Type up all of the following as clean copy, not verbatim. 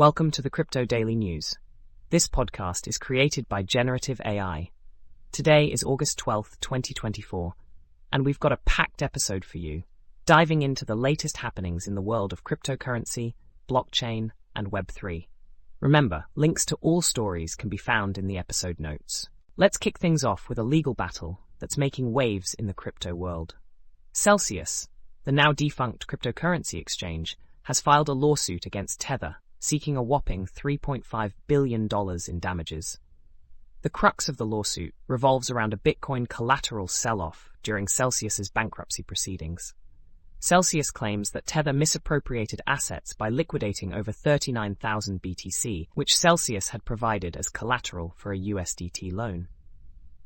Welcome to the Crypto Daily News. This podcast is created by Generative AI. Today is August 12th, 2024, and we've got a packed episode for you, diving into the latest happenings in the world of cryptocurrency, blockchain, and Web3. Remember, links to all stories can be found in the episode notes. Let's kick things off with a legal battle that's making waves in the crypto world. Celsius, the now defunct cryptocurrency exchange, has filed a lawsuit against Tether, seeking a whopping $3.5 billion in damages. The crux of the lawsuit revolves around a Bitcoin collateral sell-off during Celsius's bankruptcy proceedings. Celsius claims that Tether misappropriated assets by liquidating over 39,000 BTC, which Celsius had provided as collateral for a USDT loan.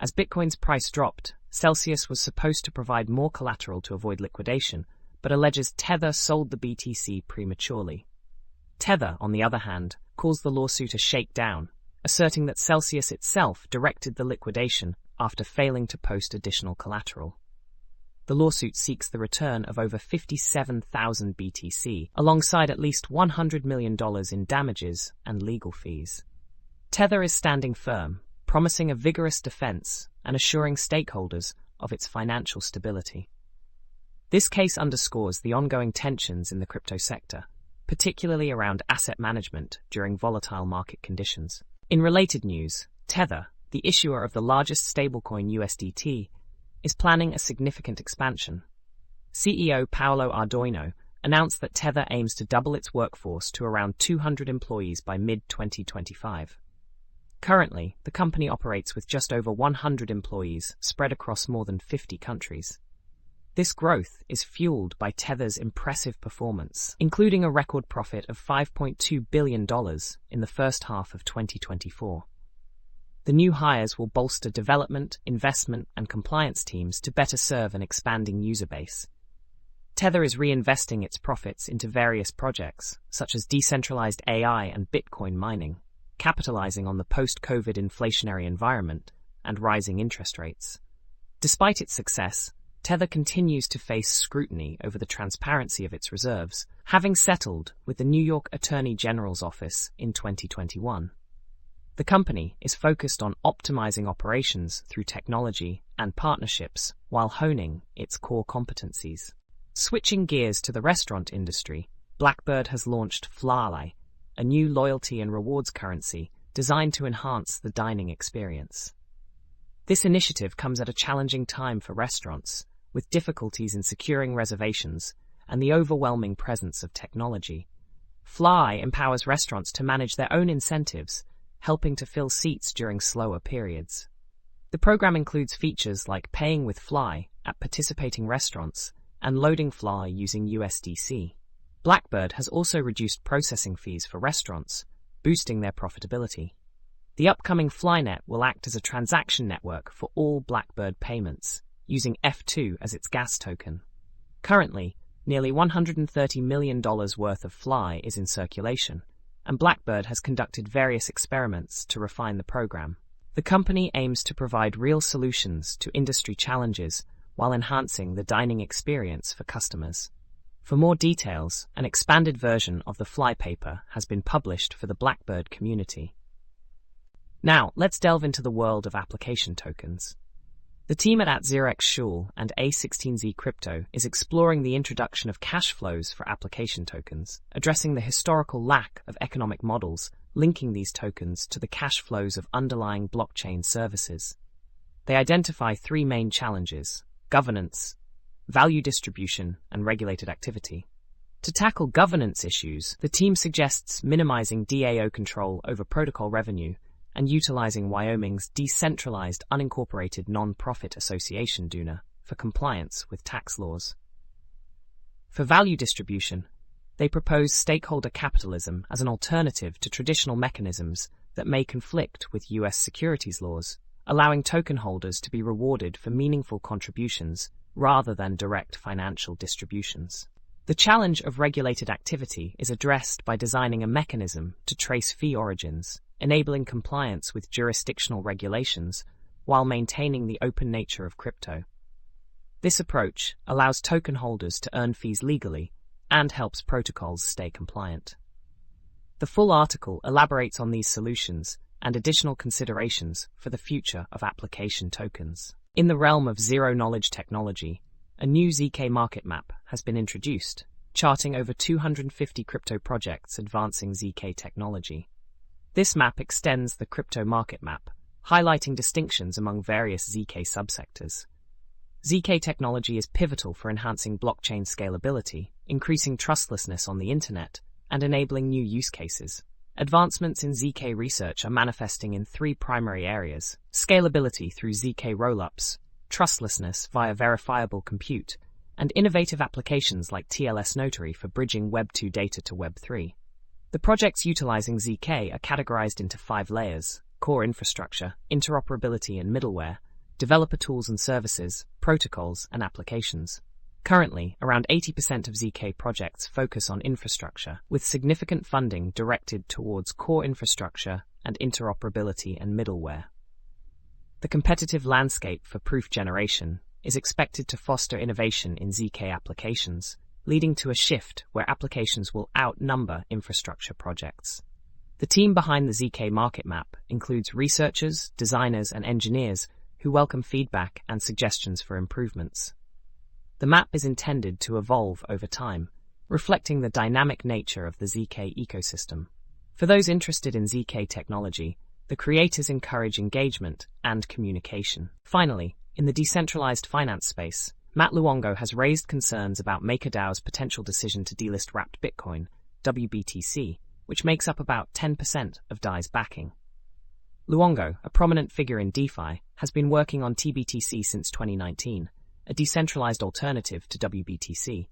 As Bitcoin's price dropped, Celsius was supposed to provide more collateral to avoid liquidation, but alleges Tether sold the BTC prematurely. Tether, on the other hand, calls the lawsuit a shakedown, asserting that Celsius itself directed the liquidation after failing to post additional collateral. The lawsuit seeks the return of over 57,000 BTC, alongside at least $100 million in damages and legal fees. Tether is standing firm, promising a vigorous defense and assuring stakeholders of its financial stability. This case underscores the ongoing tensions in the crypto sector, particularly around asset management during volatile market conditions. In related news, Tether, the issuer of the largest stablecoin USDT, is planning a significant expansion. CEO Paolo Ardoino announced that Tether aims to double its workforce to around 200 employees by mid-2025. Currently, the company operates with just over 100 employees spread across more than 50 countries. This growth is fueled by Tether's impressive performance, including a record profit of $5.2 billion in the first half of 2024. The new hires will bolster development, investment, and compliance teams to better serve an expanding user base. Tether is reinvesting its profits into various projects, such as decentralized AI and Bitcoin mining, capitalizing on the post-COVID inflationary environment and rising interest rates. Despite its success, Tether continues to face scrutiny over the transparency of its reserves, having settled with the New York Attorney General's office in 2021. The company is focused on optimizing operations through technology and partnerships while honing its core competencies. Switching gears to the restaurant industry, Blackbird has launched Fly, a new loyalty and rewards currency designed to enhance the dining experience. This initiative comes at a challenging time for restaurants, with difficulties in securing reservations and the overwhelming presence of technology. Fly empowers restaurants to manage their own incentives, helping to fill seats during slower periods. The program includes features like paying with Fly at participating restaurants and loading Fly using USDC. Blackbird has also reduced processing fees for restaurants, boosting their profitability. The upcoming Flynet will act as a transaction network for all Blackbird payments, using F2 as its gas token. Currently, nearly $130 million worth of Fly is in circulation, and Blackbird has conducted various experiments to refine the program. The company aims to provide real solutions to industry challenges while enhancing the dining experience for customers. For more details, an expanded version of the Fly paper has been published for the Blackbird community. Now, let's delve into the world of application tokens. The team at @0x Schul and A16Z Crypto is exploring the introduction of cash flows for application tokens, addressing the historical lack of economic models linking these tokens to the cash flows of underlying blockchain services. They identify three main challenges: governance, value distribution, and regulated activity. To tackle governance issues, the team suggests minimizing DAO control over protocol revenue and utilizing Wyoming's decentralized unincorporated non-profit association DUNA for compliance with tax laws. For value distribution, they propose stakeholder capitalism as an alternative to traditional mechanisms that may conflict with US securities laws, allowing token holders to be rewarded for meaningful contributions rather than direct financial distributions. The challenge of regulated activity is addressed by designing a mechanism to trace fee origins, enabling compliance with jurisdictional regulations while maintaining the open nature of crypto. This approach allows token holders to earn fees legally and helps protocols stay compliant. The full article elaborates on these solutions and additional considerations for the future of application tokens. In the realm of zero-knowledge technology, a new ZK market map has been introduced, charting over 250 crypto projects advancing ZK technology. This map extends the crypto market map, highlighting distinctions among various ZK subsectors. ZK technology is pivotal for enhancing blockchain scalability, increasing trustlessness on the internet, and enabling new use cases. Advancements in ZK research are manifesting in three primary areas: scalability through ZK rollups, trustlessness via verifiable compute, and innovative applications like TLS Notary for bridging Web 2 data to Web 3. The projects utilizing ZK are categorized into 5 layers: core infrastructure, interoperability and middleware, developer tools and services, protocols, and applications. Currently, around 80% of ZK projects focus on infrastructure, with significant funding directed towards core infrastructure and interoperability and middleware. The competitive landscape for proof generation is expected to foster innovation in ZK applications, leading to a shift where applications will outnumber infrastructure projects. The team behind the ZK market map includes researchers, designers, and engineers who welcome feedback and suggestions for improvements. The map is intended to evolve over time, reflecting the dynamic nature of the ZK ecosystem. For those interested in ZK technology, the creators encourage engagement and communication. Finally, in the decentralized finance space, Matt Luongo has raised concerns about MakerDAO's potential decision to delist wrapped Bitcoin, WBTC, which makes up about 10% of DAI's backing. Luongo, a prominent figure in DeFi, has been working on TBTC since 2019, a decentralized alternative to WBTC.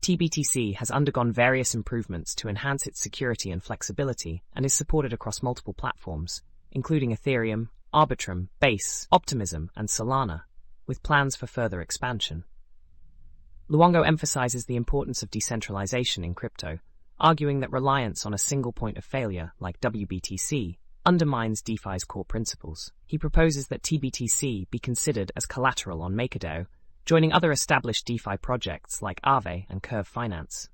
TBTC has undergone various improvements to enhance its security and flexibility and is supported across multiple platforms, including Ethereum, Arbitrum, Base, Optimism, and Solana, with plans for further expansion. Luongo emphasizes the importance of decentralization in crypto, arguing that reliance on a single point of failure, like WBTC, undermines DeFi's core principles. He proposes that TBTC be considered as collateral on MakerDAO, joining other established DeFi projects like Aave and Curve Finance.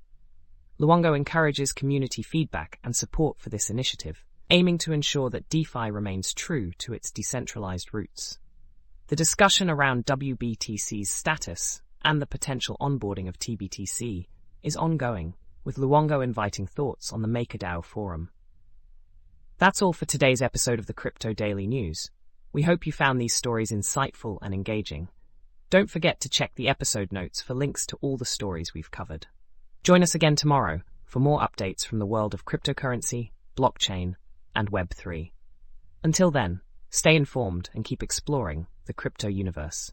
Luongo encourages community feedback and support for this initiative, aiming to ensure that DeFi remains true to its decentralized roots. The discussion around WBTC's status and the potential onboarding of TBTC is ongoing, with Luongo inviting thoughts on the MakerDAO forum. That's all for today's episode of the Crypto Daily News. We hope you found these stories insightful and engaging. Don't forget to check the episode notes for links to all the stories we've covered. Join us again tomorrow for more updates from the world of cryptocurrency, blockchain, and Web3. Until then, stay informed and keep exploring the crypto universe.